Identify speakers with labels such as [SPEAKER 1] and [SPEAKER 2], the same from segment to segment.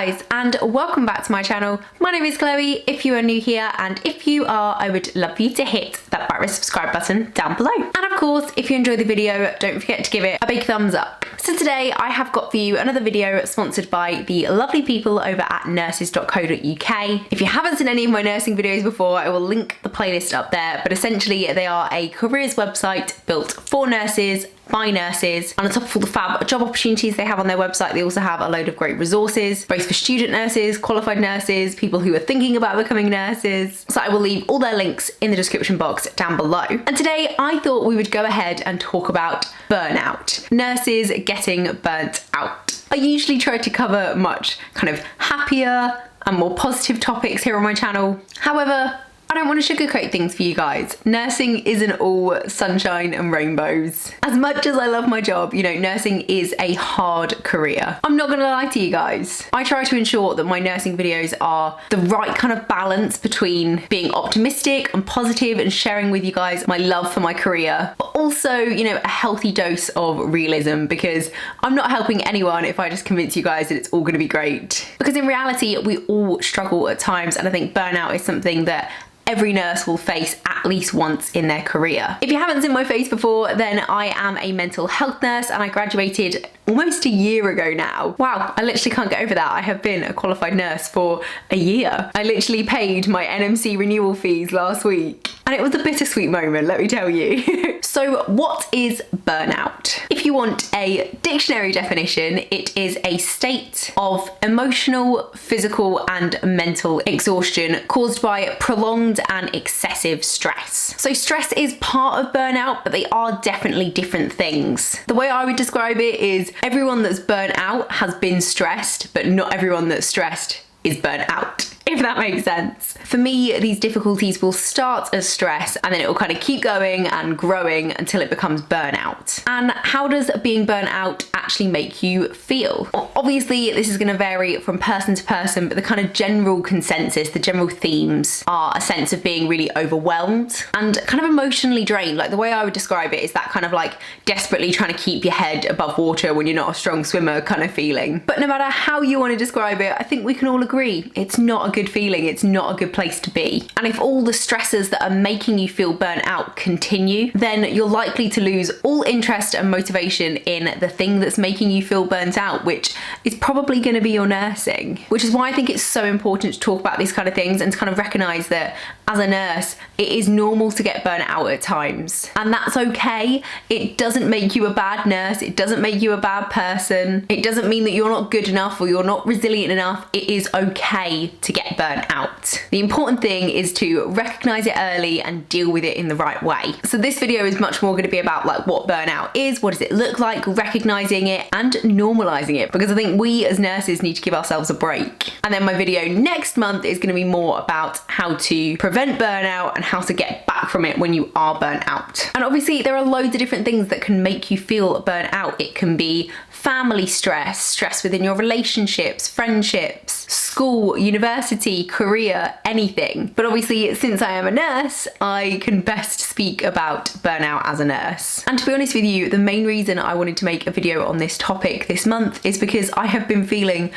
[SPEAKER 1] guys, and welcome back to my channel. My name is Chloe, if you are new here, and if you are, I would love for you to hit that red subscribe button down below. And of course, if you enjoyed the video, don't forget to give it a big thumbs up. So today I have got for you another video sponsored by the lovely people over at Nurses.co.uk. If you haven't seen any of my nursing videos before, I will link the playlist up there, but essentially they are a careers website built for nurses, by nurses, and on top of all the fab job opportunities they have on their website, they also have a load of great resources, both for student nurses, qualified nurses, people who are thinking about becoming nurses. So I will leave all their links in the description box down below. And today I thought we would go ahead and talk about burnout. Nurses getting burnt out. I usually try to cover much kind of happier and more positive topics here on my channel. However, I don't want to sugarcoat things for you guys. Nursing isn't all sunshine and rainbows. As much as I love my job, you know, nursing is a hard career. I'm not gonna lie to you guys. I try to ensure that my nursing videos are the right kind of balance between being optimistic and positive and sharing with you guys my love for my career, but also, you know, a healthy dose of realism, because I'm not helping anyone if I just convince you guys that it's all gonna be great. Because in reality, we all struggle at times, and I think burnout is something that every nurse will face at least once in their career. If you haven't seen my face before, then I am a mental health nurse and I graduated almost a year ago now. Wow, I literally can't get over that. I have been a qualified nurse for a year. I literally paid my NMC renewal fees last week, and it was a bittersweet moment, let me tell you. So what is burnout? If you want a dictionary definition, it is a state of emotional, physical, and mental exhaustion caused by prolonged and excessive stress. So stress is part of burnout, but they are definitely different things. The way I would describe it is everyone that's burnt out has been stressed, but not everyone that's stressed is burnt out, if that makes sense. For me, these difficulties will start as stress and then it will kind of keep going and growing until it becomes burnout. And how does being burnt out actually make you feel? Well, obviously, this is going to vary from person to person, but the kind of general consensus, the general themes are a sense of being really overwhelmed and kind of emotionally drained. Like, the way I would describe it is that kind of like desperately trying to keep your head above water when you're not a strong swimmer kind of feeling. But no matter how you want to describe it, I think we can all agree it's not a good feeling. It's not a good place to be. And if all the stressors that are making you feel burnt out continue, then you're likely to lose all interest and motivation in the thing that's making you feel burnt out, which is probably going to be your nursing. Which is why I think it's so important to talk about these kind of things and to kind of recognize that as a nurse, it is normal to get burnt out at times. And that's okay. It doesn't make you a bad nurse. It doesn't make you a bad person. It doesn't mean that you're not good enough or you're not resilient enough. It is okay to get burnt out. The important thing is to recognize it early and deal with it in the right way. So this video is much more going to be about like what burnout is, what does it look like, recognizing it and normalizing it, because I think we as nurses need to give ourselves a break. And then my video next month is going to be more about how to prevent burnout and how to get back from it when you are burnt out. And obviously there are loads of different things that can make you feel burnt out. It can be family stress, stress within your relationships, friendships, school, university, career, anything. But obviously, since I am a nurse, I can best speak about burnout as a nurse. And to be honest with you, the main reason I wanted to make a video on this topic this month is because I have been feeling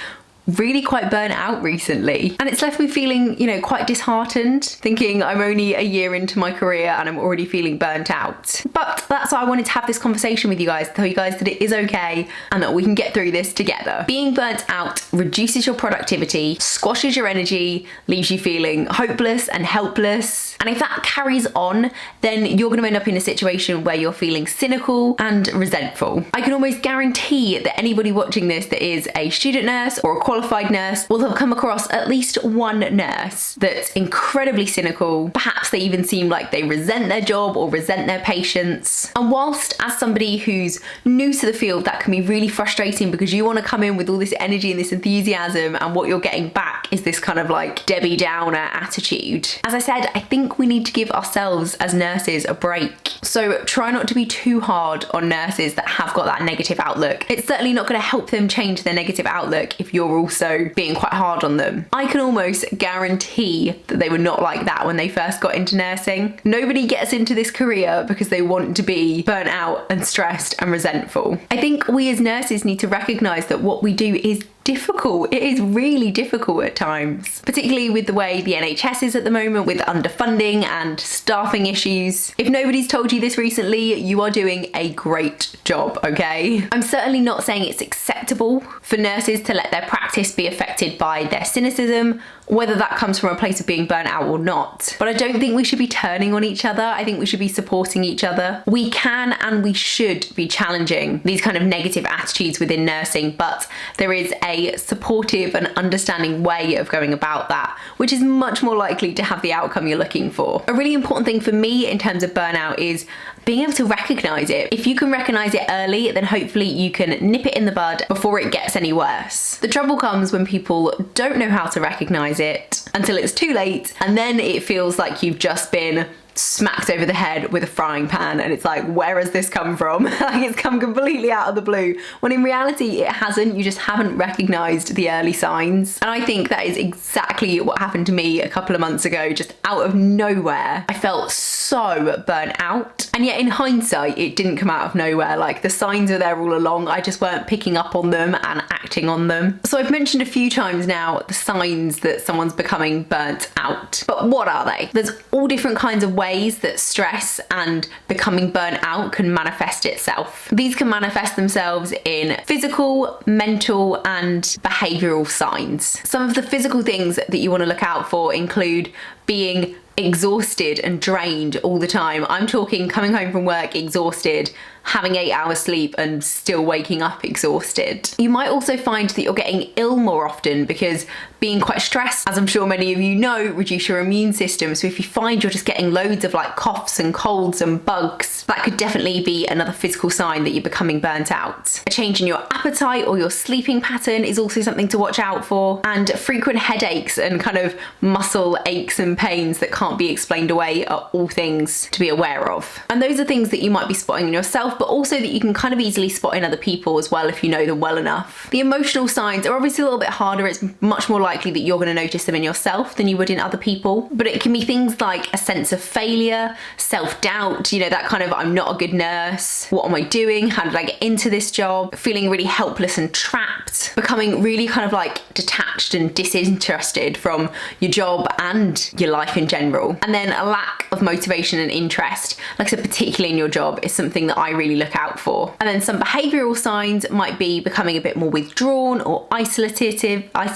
[SPEAKER 1] really quite burnt out recently, and it's left me feeling, you know, quite disheartened, thinking I'm only a year into my career and I'm already feeling burnt out. But that's why I wanted to have this conversation with you guys, to tell you guys that it is okay and that we can get through this together. Being burnt out reduces your productivity, squashes your energy, leaves you feeling hopeless and helpless. And if that carries on, then you're going to end up in a situation where you're feeling cynical and resentful. I can almost guarantee that anybody watching this that is a student nurse or a qualified nurse will have come across at least one nurse that's incredibly cynical. Perhaps they even seem like they resent their job or resent their patients. And whilst as somebody who's new to the field, that can be really frustrating because you want to come in with all this energy and this enthusiasm, and what you're getting back is this kind of like Debbie Downer attitude. As I said, I think we need to give ourselves as nurses a break. So try not to be too hard on nurses that have got that negative outlook. It's certainly not going to help them change their negative outlook if you're also being quite hard on them. I can almost guarantee that they were not like that when they first got into nursing. Nobody gets into this career because they want to be burnt out and stressed and resentful. I think we as nurses need to recognize that what we do is difficult. It is really difficult at times, particularly with the way the NHS is at the moment, with underfunding and staffing issues. If nobody's told you this recently, you are doing a great job, okay? I'm certainly not saying it's acceptable for nurses to let their practice be affected by their cynicism, whether that comes from a place of being burnt out or not. But I don't think we should be turning on each other. I think we should be supporting each other. We can and we should be challenging these kind of negative attitudes within nursing, but there is a supportive and understanding way of going about that, which is much more likely to have the outcome you're looking for. A really important thing for me in terms of burnout is being able to recognize it. If you can recognize it early, then hopefully you can nip it in the bud before it gets any worse. The trouble comes when people don't know how to recognize it until it's too late, and then it feels like you've just been smacked over the head with a frying pan, and it's like, where has this come from? Like, it's come completely out of the blue, when in reality it hasn't. You just haven't recognized the early signs. And I think that is exactly what happened to me a couple of months ago. Just out of nowhere, I felt so burnt out, and yet in hindsight it didn't come out of nowhere. Like, the signs are there all along, I just weren't picking up on them and acting on them. So I've mentioned a few times now the signs that someone's becoming burnt out, but what are they? There's all different kinds of ways that stress and becoming burnt out can manifest itself. These can manifest themselves in physical, mental, and behavioural signs. Some of the physical things that you want to look out for include being exhausted and drained all the time. I'm talking coming home from work exhausted, having 8 hours sleep and still waking up exhausted. You might also find that you're getting ill more often because being quite stressed, as I'm sure many of you know, reduce your immune system. So if you find you're just getting loads of like coughs and colds and bugs, that could definitely be another physical sign that you're becoming burnt out. A change in your appetite or your sleeping pattern is also something to watch out for, and frequent headaches and kind of muscle aches and pains that can't be explained away are all things to be aware of. And those are things that you might be spotting in yourself, but also that you can kind of easily spot in other people as well if you know them well enough. The emotional signs are obviously a little bit harder. It's much more likely that you're going to notice them in yourself than you would in other people, but it can be things like a sense of failure, self-doubt, you know, that kind of, I'm not a good nurse, what am I doing, how did I get into this job, feeling really helpless and trapped, becoming really kind of like detached and disinterested from your job and your life in general. And then a lack of motivation and interest, like I said, particularly in your job, is something that I really look out for. And then some behavioural signs might be becoming a bit more withdrawn or isolated. Why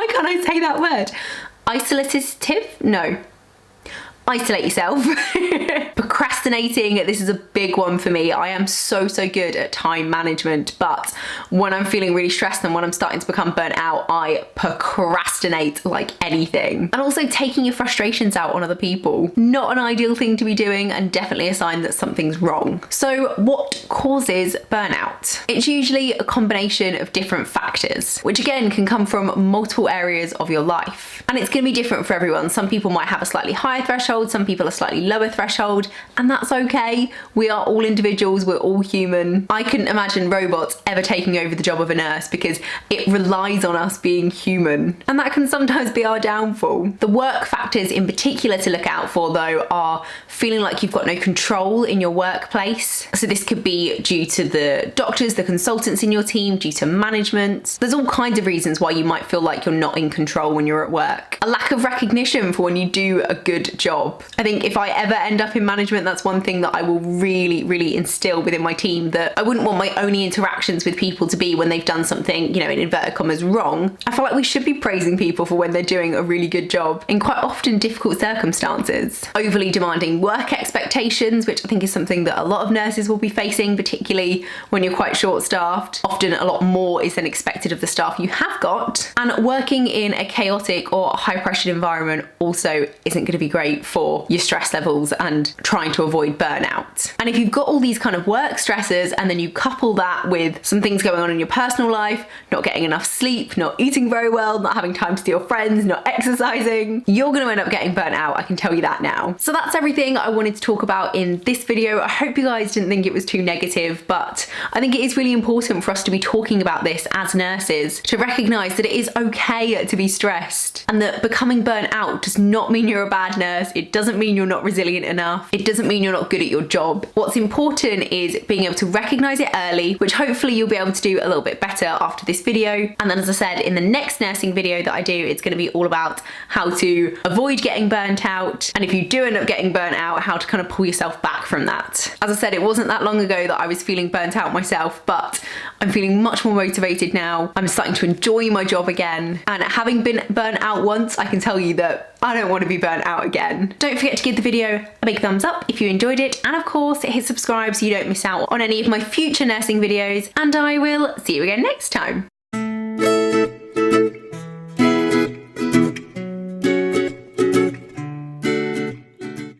[SPEAKER 1] can't I say that word? Isolative? No. Isolate yourself. Procrastinating, this is a big one for me. I am so good at time management, but when I'm feeling really stressed and when I'm starting to become burnt out, I procrastinate like anything. And also taking your frustrations out on other people. Not an ideal thing to be doing, and definitely a sign that something's wrong. So what causes burnout? It's usually a combination of different factors, which again can come from multiple areas of your life. And it's going to be different for everyone. Some people might have a slightly higher threshold, some people a slightly lower threshold, and that's okay. We are all individuals, we're all human. I couldn't imagine robots ever taking over the job of a nurse because it relies on us being human, and that can sometimes be our downfall. The work factors in particular to look out for though are feeling like you've got no control in your workplace. So this could be due to the doctors, the consultants in your team, due to management. There's all kinds of reasons why you might feel like you're not in control when you're at work. A lack of recognition for when you do a good job. I think if I ever end up in management, that's one thing that I will really instill within my team, that I wouldn't want my only interactions with people to be when they've done something, you know, in inverted commas, wrong. I feel like we should be praising people for when they're doing a really good job in quite often difficult circumstances. Overly demanding work expectations, which I think is something that a lot of nurses will be facing, particularly when you're quite short-staffed. Often a lot more is than expected of the staff you have got. And working in a chaotic or high-pressured environment also isn't going to be great for your stress levels and trying to avoid burnout. And if you've got all these kind of work stresses and then you couple that with some things going on in your personal life, not getting enough sleep, not eating very well, not having time to see your friends, not exercising, you're going to end up getting burnt out, I can tell you that now. So that's everything I wanted to talk about in this video. I hope you guys didn't think it was too negative, but I think it is really important for us to be talking about this as nurses, to recognise that it is okay to be stressed and that becoming burnt out does not mean you're a bad nurse. It It doesn't mean you're not resilient enough. It doesn't mean you're not good at your job. What's important is being able to recognize it early, which hopefully you'll be able to do a little bit better after this video. And then, as I said, in the next nursing video that I do, it's going to be all about how to avoid getting burnt out. And if you do end up getting burnt out, how to kind of pull yourself back from that. As I said, it wasn't that long ago that I was feeling burnt out myself, but I'm feeling much more motivated now. I'm starting to enjoy my job again. And having been burnt out once, I can tell you that I don't want to be burnt out again. Don't forget to give the video a big thumbs up if you enjoyed it. And of course, hit subscribe so you don't miss out on any of my future nursing videos. And I will see you again next time.